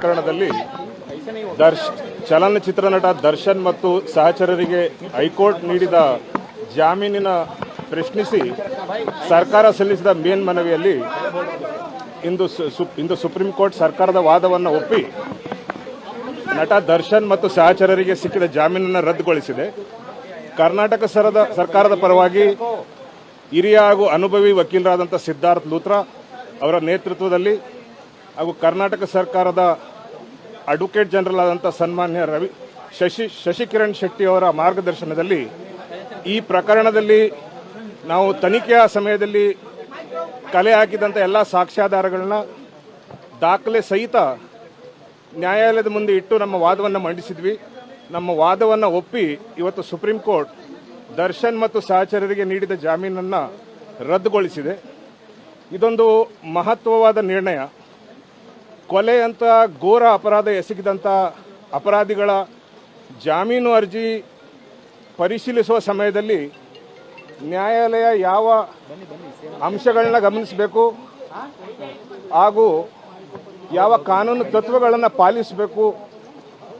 ಪ್ರಕರಣದಲ್ಲಿ ಚಲನಚಿತ್ರ ನಟ ದರ್ಶನ್ ಮತ್ತು ಸಹಚರರಿಗೆ ಹೈಕೋರ್ಟ್ ನೀಡಿದ ಜಾಮೀನಿನ ಪ್ರಶ್ನಿಸಿ ಸರ್ಕಾರ ಸಲ್ಲಿಸಿದ ಮೇಲ್ಮನವಿಯಲ್ಲಿ ಇಂದು ಸುಪ್ರೀಂ ಕೋರ್ಟ್ ಸರ್ಕಾರದ ವಾದವನ್ನು ಒಪ್ಪಿ ನಟ ದರ್ಶನ್ ಮತ್ತು ಸಹಚರರಿಗೆ ಸಿಕ್ಕಿದ ಜಾಮೀನನ್ನು ರದ್ದುಗೊಳಿಸಿದೆ. ಕರ್ನಾಟಕ ಸರ್ಕಾರದ ಪರವಾಗಿ ಹಿರಿಯ ಹಾಗೂ ಅನುಭವಿ ವಕೀಲರಾದಂಥ ಸಿದ್ಧಾರ್ಥ್ ಲೂಥ್ರಾ ಅವರ ನೇತೃತ್ವದಲ್ಲಿ ಹಾಗೂ ಕರ್ನಾಟಕ ಸರ್ಕಾರದ ಅಡ್ವೊಕೇಟ್ ಜನರಲ್ ಆದಂಥ ಸನ್ಮಾನ್ಯ ಶಶಿಕಿರಣ್ ಶೆಟ್ಟಿ ಅವರ ಮಾರ್ಗದರ್ಶನದಲ್ಲಿ ಈ ಪ್ರಕರಣದಲ್ಲಿ ನಾವು ತನಿಖೆಯ ಸಮಯದಲ್ಲಿ ಕಲೆ ಹಾಕಿದಂಥ ಎಲ್ಲ ಸಾಕ್ಷ್ಯಾಧಾರಗಳನ್ನ ದಾಖಲೆ ಸಹಿತ ನ್ಯಾಯಾಲಯದ ಮುಂದೆ ಇಟ್ಟು ನಮ್ಮ ವಾದವನ್ನು ಮಂಡಿಸಿದ್ವಿ. ನಮ್ಮ ವಾದವನ್ನು ಒಪ್ಪಿ ಇವತ್ತು ಸುಪ್ರೀಂ ಕೋರ್ಟ್ ದರ್ಶನ್ ಮತ್ತು ಸಹಚರರಿಗೆ ನೀಡಿದ ಜಾಮೀನನ್ನು ರದ್ದುಗೊಳಿಸಿದೆ. ಇದೊಂದು ಮಹತ್ವವಾದ ನಿರ್ಣಯ. ಕೊಲೆ ಅಂತ ಘೋರ ಅಪರಾಧ ಎಸಗಿದಂಥ ಅಪರಾಧಿಗಳ ಜಾಮೀನು ಅರ್ಜಿ ಪರಿಶೀಲಿಸುವ ಸಮಯದಲ್ಲಿ ನ್ಯಾಯಾಲಯ ಯಾವ ಅಂಶಗಳನ್ನ ಗಮನಿಸಬೇಕು ಹಾಗೂ ಯಾವ ಕಾನೂನು ತತ್ವಗಳನ್ನು ಪಾಲಿಸಬೇಕು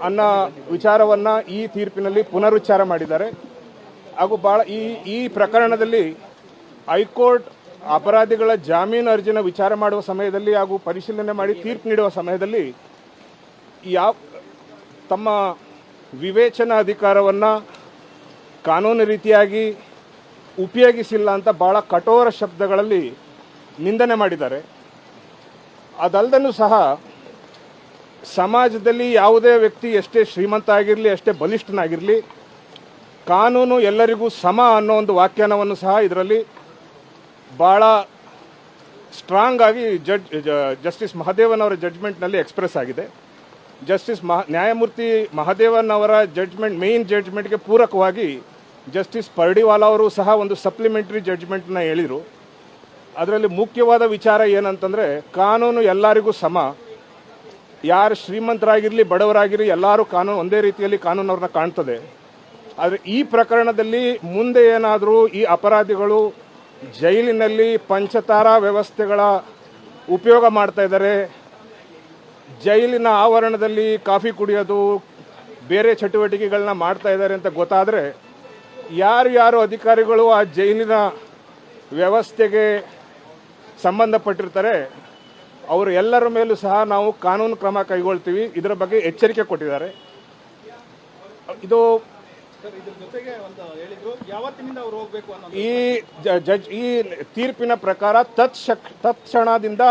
ಅನ್ನೋ ವಿಚಾರವನ್ನು ಈ ತೀರ್ಪಿನಲ್ಲಿ ಪುನರುಚ್ಚಾರ ಮಾಡಿದ್ದಾರೆ. ಹಾಗೂ ಈ ಪ್ರಕರಣದಲ್ಲಿ ಹೈಕೋರ್ಟ್ ಅಪರಾಧಿಗಳ ಜಾಮೀನು ಅರ್ಜಿನ ವಿಚಾರ ಮಾಡುವ ಸಮಯದಲ್ಲಿ ಹಾಗೂ ಪರಿಶೀಲನೆ ಮಾಡಿ ತೀರ್ಪು ನೀಡುವ ಸಮಯದಲ್ಲಿ ತಮ್ಮ ವಿವೇಚನಾ ಅಧಿಕಾರವನ್ನು ಕಾನೂನು ರೀತಿಯಾಗಿ ಉಪಯೋಗಿಸಿಲ್ಲ ಅಂತ ಬಹಳ ಕಠೋರ ಶಬ್ದಗಳಲ್ಲಿ ನಿಂದನೆ ಮಾಡಿದ್ದಾರೆ. ಅದಲ್ಲದೂ ಸಹ ಸಮಾಜದಲ್ಲಿ ಯಾವುದೇ ವ್ಯಕ್ತಿ ಎಷ್ಟೇ ಶ್ರೀಮಂತ ಆಗಿರಲಿ, ಎಷ್ಟೇ ಬಲಿಷ್ಠನಾಗಿರಲಿ, ಕಾನೂನು ಎಲ್ಲರಿಗೂ ಸಮ ಅನ್ನೋ ಒಂದು ವ್ಯಾಖ್ಯಾನವನ್ನು ಸಹ ಇದರಲ್ಲಿ ಭಾಳ ಸ್ಟ್ರಾಂಗ್ ಆಗಿ ಜಸ್ಟಿಸ್ ಮಹದೇವನ್ ಅವರ ಜಡ್ಜ್ಮೆಂಟ್ನಲ್ಲಿ ಎಕ್ಸ್ಪ್ರೆಸ್ ಆಗಿದೆ. ನ್ಯಾಯಮೂರ್ತಿ ಮಹದೇವನ್ ಅವರ ಮೇನ್ ಜಡ್ಜ್ಮೆಂಟ್ಗೆ ಪೂರಕವಾಗಿ ಜಸ್ಟಿಸ್ ಪರ್ಡಿವಾಲಾ ಅವರು ಸಹ ಒಂದು ಸಪ್ಲಿಮೆಂಟರಿ ಜಡ್ಜ್ಮೆಂಟ್ನ ಹೇಳಿದರು. ಅದರಲ್ಲಿ ಮುಖ್ಯವಾದ ವಿಚಾರ ಏನಂತಂದರೆ, ಕಾನೂನು ಎಲ್ಲರಿಗೂ ಸಮ. ಯಾರು ಶ್ರೀಮಂತರಾಗಿರಲಿ ಬಡವರಾಗಿರಲಿ ಎಲ್ಲರೂ ಒಂದೇ ರೀತಿಯಲ್ಲಿ ಕಾನೂನವ್ರನ್ನ ಕಾಣ್ತದೆ. ಆದರೆ ಈ ಪ್ರಕರಣದಲ್ಲಿ ಮುಂದೆ ಏನಾದರೂ ಈ ಅಪರಾಧಿಗಳು ಜೈಲಿನಲ್ಲಿ ಪಂಚತಾರಾ ವ್ಯವಸ್ಥೆಗಳ ಉಪಯೋಗ ಮಾಡ್ತಾ ಇದ್ದಾರೆ, ಜೈಲಿನ ಆವರಣದಲ್ಲಿ ಕಾಫಿ ಕುಡಿಯೋದು, ಬೇರೆ ಚಟುವಟಿಕೆಗಳನ್ನ ಮಾಡ್ತಾ ಇದ್ದಾರೆ ಅಂತ ಗೊತ್ತಾದರೆ ಯಾರು ಅಧಿಕಾರಿಗಳು ಆ ಜೈಲಿನ ವ್ಯವಸ್ಥೆಗೆ ಸಂಬಂಧಪಟ್ಟಿರ್ತಾರೆ ಅವರು ಎಲ್ಲರ ಮೇಲೂ ಸಹ ನಾವು ಕಾನೂನು ಕ್ರಮ ಕೈಗೊಳ್ತೀವಿ, ಇದರ ಬಗ್ಗೆ ಎಚ್ಚರಿಕೆ ಕೊಟ್ಟಿದ್ದಾರೆ. ಇದು ಈ ತೀರ್ಪಿನ ಪ್ರಕಾರ ತತ್ಕ್ಷಣದಿಂದ